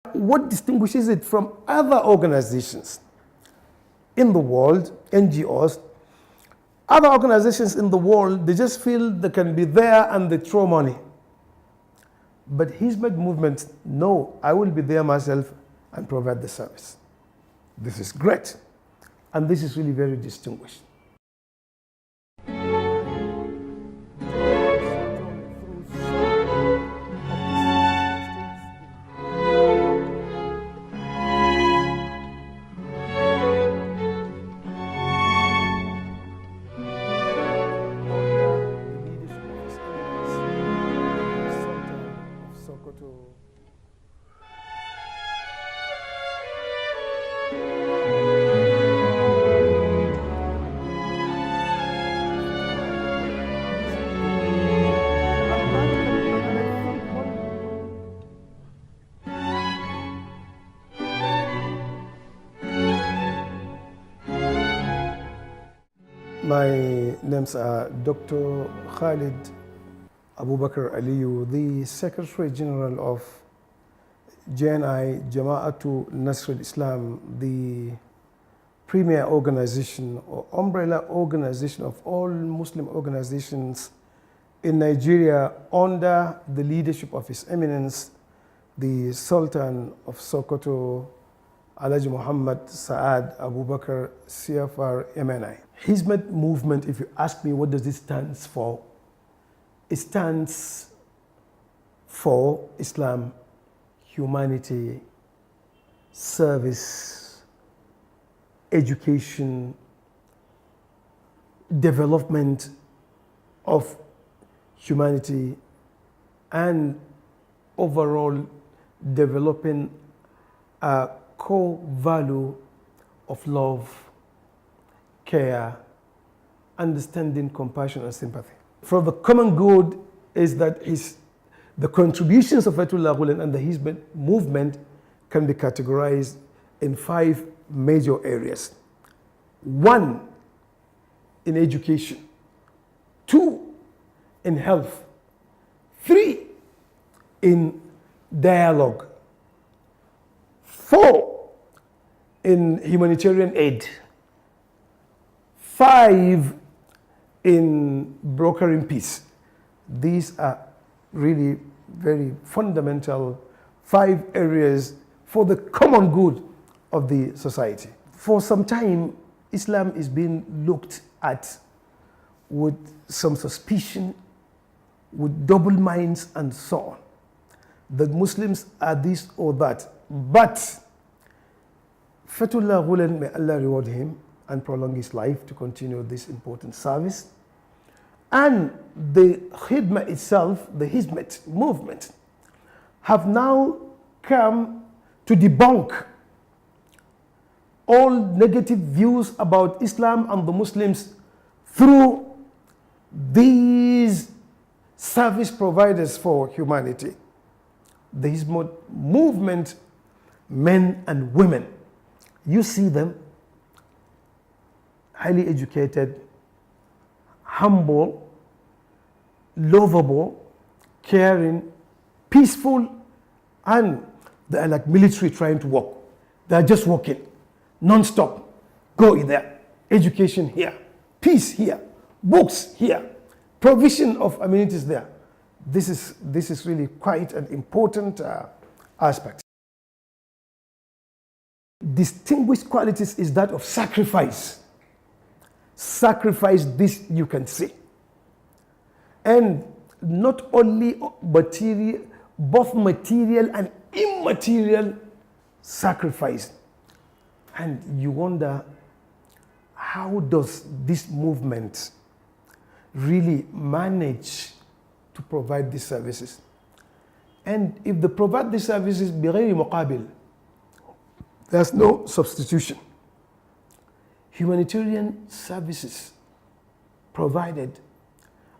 What distinguishes it from other organizations in the world, NGOs, other organizations in the world, they just feel they can be there and they throw money. But Hizmet Movement, no, I will be there myself and provide the service. This is great. And this is really very distinguished. My names are Dr. Khalid Abubakar Aliyu, the Secretary General of JNI, Jama'atu Nasril Islam, the premier organization or umbrella organization of all Muslim organizations in Nigeria under the leadership of His Eminence, the Sultan of Sokoto, Alhaji Muhammad Saad Abubakar CFR MNI. Hizmet Movement, if you ask me what does it stand for, it stands for Islam, humanity, service, education, development of humanity, and overall developing a core value of love, care, understanding, compassion, and sympathy. For the common good is that the contributions of Fethullah Gulen and the Hizmet movement can be categorized in 5 major areas. 1, in education. 2, in health. 3, in dialogue. 4, in humanitarian aid. 5, in brokering peace. These are really very fundamental 5 areas for the common good of the society. For some time, Islam is being looked at with some suspicion, with double minds and so on. That Muslims are this or that. But Fethullah Gulen, may Allah reward him and prolong his life to continue this important service. And the Khidmah itself, the Hizmet movement, have now come to debunk all negative views about Islam and the Muslims through these service providers for humanity. The Hizmet movement, men and women, you see them highly educated, humble, lovable, caring, peaceful, and they are like military trying to walk. They are just walking, non-stop. Go there, education here, peace here, books here, provision of amenities there. This is really quite an important aspect. Distinguished qualities is that of sacrifice. Sacrifice, this you can see. And not only material, both material and immaterial sacrifice. And you wonder, how does this movement really manage to provide these services? And if they provide these services بغير مقابل, there's no substitution. Humanitarian services provided.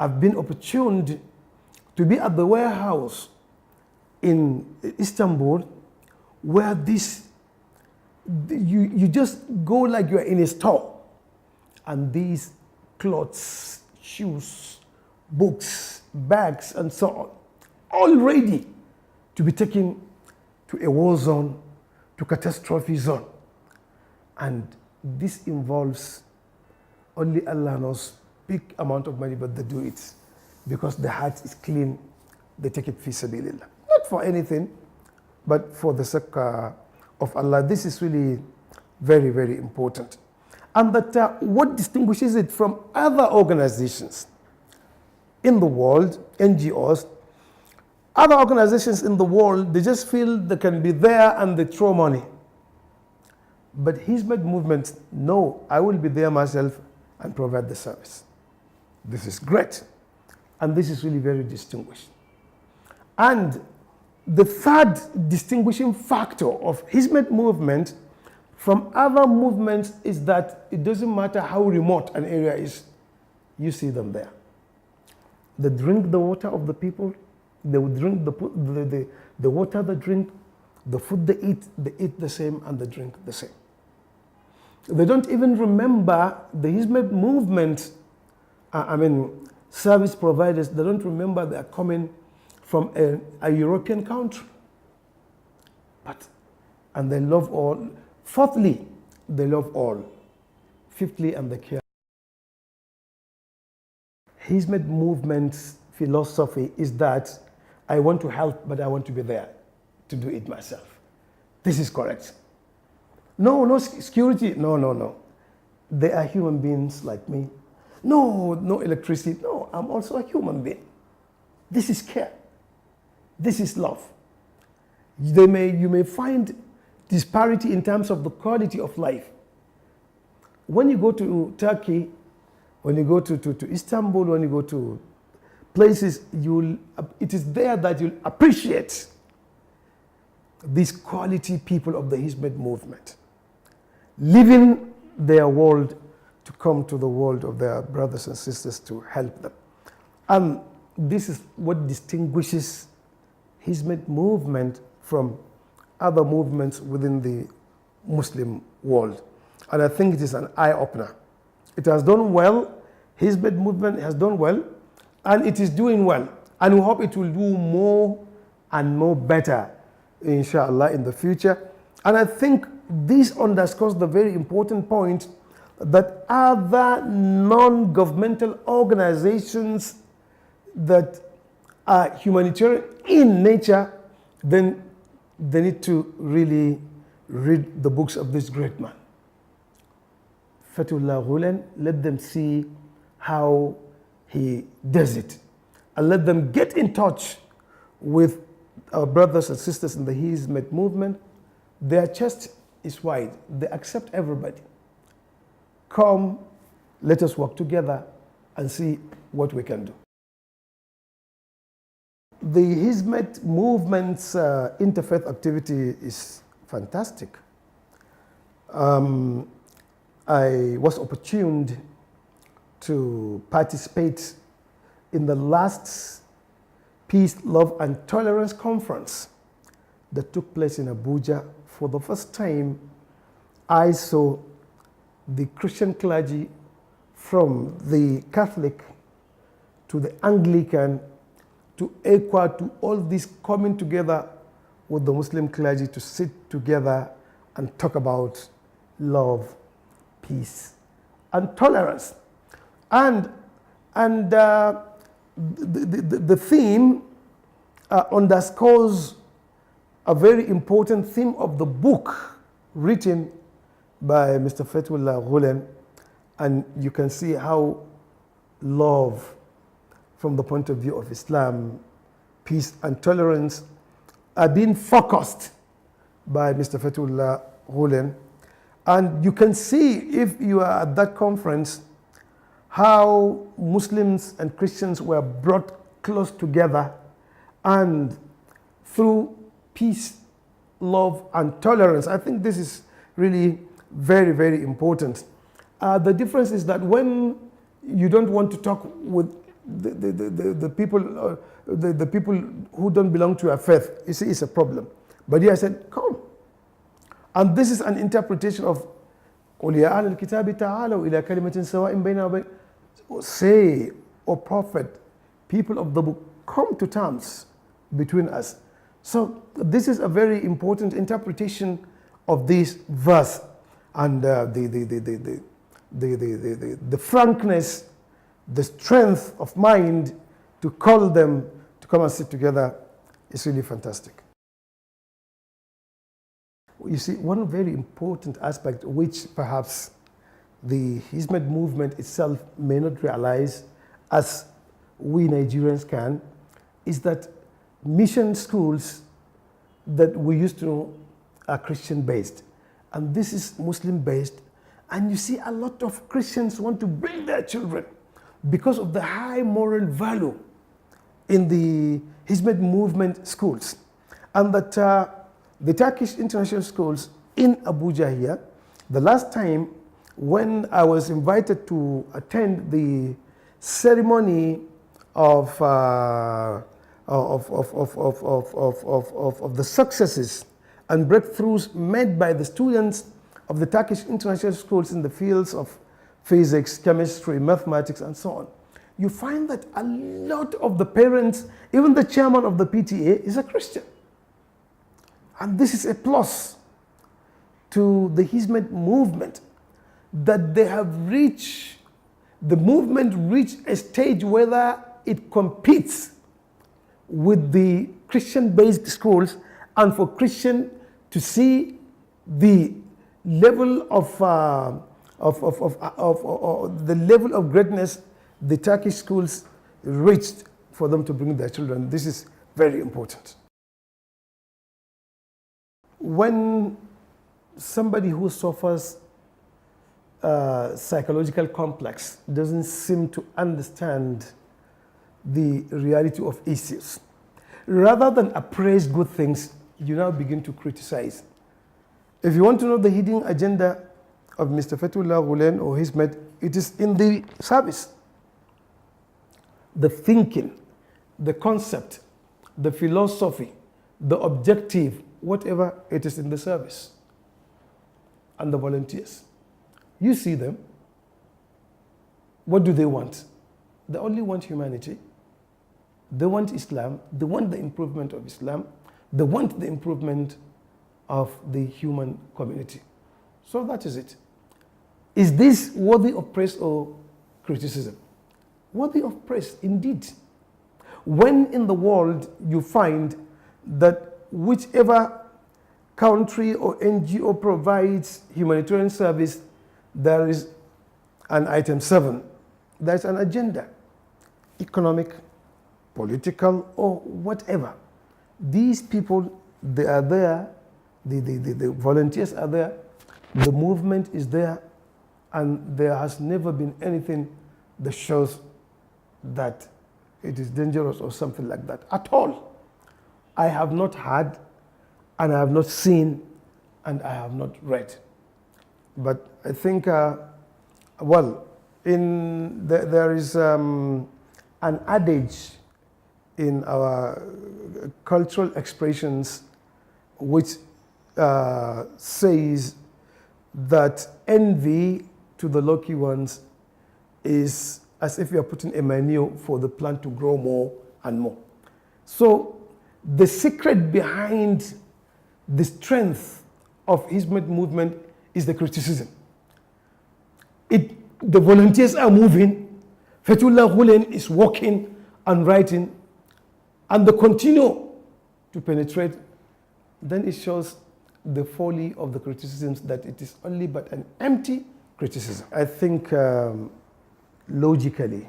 I've been opportuned to be at the warehouse in Istanbul where you just go like you're in a store, and these clothes, shoes, books, bags, and so on, all ready to be taken to a war zone, to catastrophe zone. And this involves, only Allah knows, big amount of money, but they do it because the heart is clean. They take it fi sabilillah. Not for anything, but for the sake of Allah. This is really very, very important. And that what distinguishes it from other organizations in the world, NGOs, other organizations in the world, they just feel they can be there and they throw money. But Hizmet Movement, no, I will be there myself and provide the service. This is great. And this is really very distinguished. And the third distinguishing factor of Hizmet Movement from other movements is that it doesn't matter how remote an area is, you see them there. They drink the water of the people, they will drink the water they drink, the food they eat the same and they drink the same. They don't even remember the Hizmet Movement, service providers, they don't remember they are coming from a European country. And they love all. Fourthly, they love all. Fifthly, and they care. Hizmet Movement's philosophy is that I want to help, but I want to be there to do it myself. This is correct. No security. No. They are human beings like me. No electricity. No, I'm also a human being. This is care. This is love. You may find disparity in terms of the quality of life. When you go to Turkey, when you go to Istanbul, when you go to places, it is there that you'll appreciate these quality people of the Hizmet Movement, leaving their world to come to the world of their brothers and sisters to help them. And this is what distinguishes Hizmet Movement from other movements within the Muslim world. And I think it is an eye-opener. It has done well. Hizmet Movement has done well, and it is doing well. And we hope it will do more and more better, inshallah, in the future. And I think this underscores the very important point that other non-governmental organizations that are humanitarian in nature, then they need to really read the books of this great man. Fethullah Gulen, let them see how he does it. And let them get in touch with our brothers and sisters in the Hizmet Movement. Their chest is wide. They accept everybody. Come, let us work together and see what we can do. The Hizmet Movement's interfaith activity is fantastic. I was opportuned to participate in the last Peace, Love and Tolerance Conference that took place in Abuja. For the first time, I saw the Christian clergy from the Catholic to the Anglican to ECWA, to all this coming together with the Muslim clergy to sit together and talk about love, peace, and tolerance. And the theme underscores a very important theme of the book written by Mr. Fethullah Gulen, and you can see how love, from the point of view of Islam, peace and tolerance, are being focused by Mr. Fethullah Gulen. And you can see, if you are at that conference, how Muslims and Christians were brought close together, and through peace, love, and tolerance. I think this is really very, very important. The difference is that when you don't want to talk with the people, the people who don't belong to a faith, you see, it's a problem. But here I said, come. And this is an interpretation of قُلْ يَا أَهْلَ الْكِتَابِ تَعَالَوْا إِلَى كَلِمَةٍ سَوَاءٍ بَيْنَنَا وَبَيْنَكُمْ. Say, O Prophet, people of the book, come to terms between us. So this is a very important interpretation of this verse, and the frankness, the strength of mind to call them to come and sit together is really fantastic. You see, one very important aspect which perhaps the Hizmet movement itself may not realize as we Nigerians can, is that mission schools that we used to know are Christian based, and this is Muslim based, and you see a lot of Christians want to bring their children because of the high moral value in the Hizmet movement schools, and that the Turkish international schools in Abuja here, the last time when I was invited to attend the ceremony of the successes and breakthroughs made by the students of the Turkish international schools in the fields of physics, chemistry, mathematics, and so on, you find that a lot of the parents, even the chairman of the PTA, is a Christian. And this is a plus to the Hizmet movement, that they have reached, the movement reached a stage where it competes with the Christian-based schools, and for Christian to see the level of the level of greatness the Turkish schools reached for them to bring their children. This is very important. When somebody who suffers psychological complex doesn't seem to understand the reality of issues, rather than appraise good things, you now begin to criticize. If you want to know the hidden agenda of Mr. Fethullah Gulen or Hizmet, it is in the service. The thinking, the concept, the philosophy, the objective, whatever, it is in the service. And the volunteers, you see them. What do they want? They only want humanity. They want Islam. They want the improvement of Islam. They want the improvement of the human community. So that is it. Is this worthy of praise or criticism? Worthy of praise, indeed. When in the world you find that whichever country or NGO provides humanitarian service, there is an item 7. There's an agenda, economic, political, or whatever. These people, they are there, the volunteers are there, the movement is there, and there has never been anything that shows that it is dangerous or something like that at all. I have not heard, and I have not seen, and I have not read. But I think, well, there is an adage in our cultural expressions which says that envy to the lucky ones is as if you are putting a manure for the plant to grow more and more. So the secret behind the strength of Hizmet movement is the criticism. The volunteers are moving, Fethullah Gulen is walking and writing, and they continue to penetrate. Then it shows the folly of the criticisms, that it is only but an empty criticism. I think logically,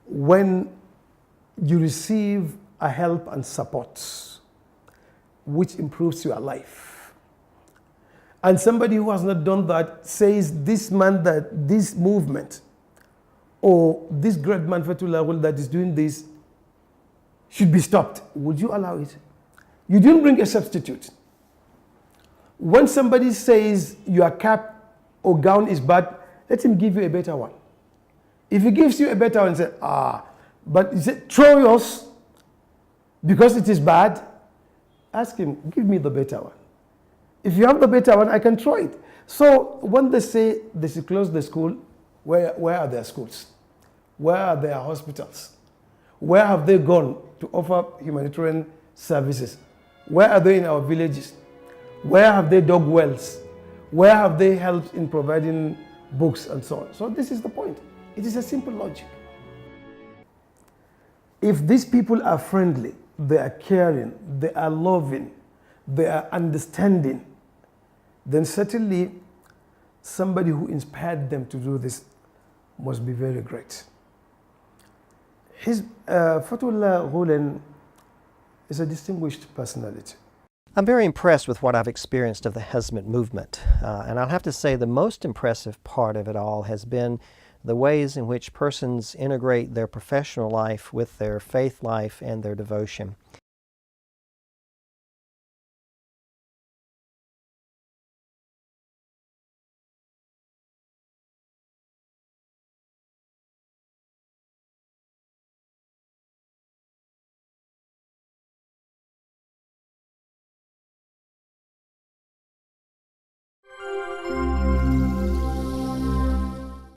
when you receive a help and support which improves your life, and somebody who has not done that says this man, that this movement or this great man Fethullah Gulen that is doing this should be stopped, would you allow it? You didn't bring a substitute. When somebody says your cap or gown is bad, let him give you a better one. If he gives you a better one, say, but you say, throw yours because it is bad, ask him, give me the better one. If you have the better one, I can throw it. So when they say they should close the school, where are their schools? Where are their hospitals? Where have they gone to offer humanitarian services? Where are they in our villages? Where have they dug wells? Where have they helped in providing books and so on? So this is the point. It is a simple logic. If these people are friendly, they are caring, they are loving, they are understanding, then certainly somebody who inspired them to do this must be very great. Fethullah Gulen is a distinguished personality. I'm very impressed with what I've experienced of the Hizmet movement. And I'll have to say the most impressive part of it all has been the ways in which persons integrate their professional life with their faith life and their devotion.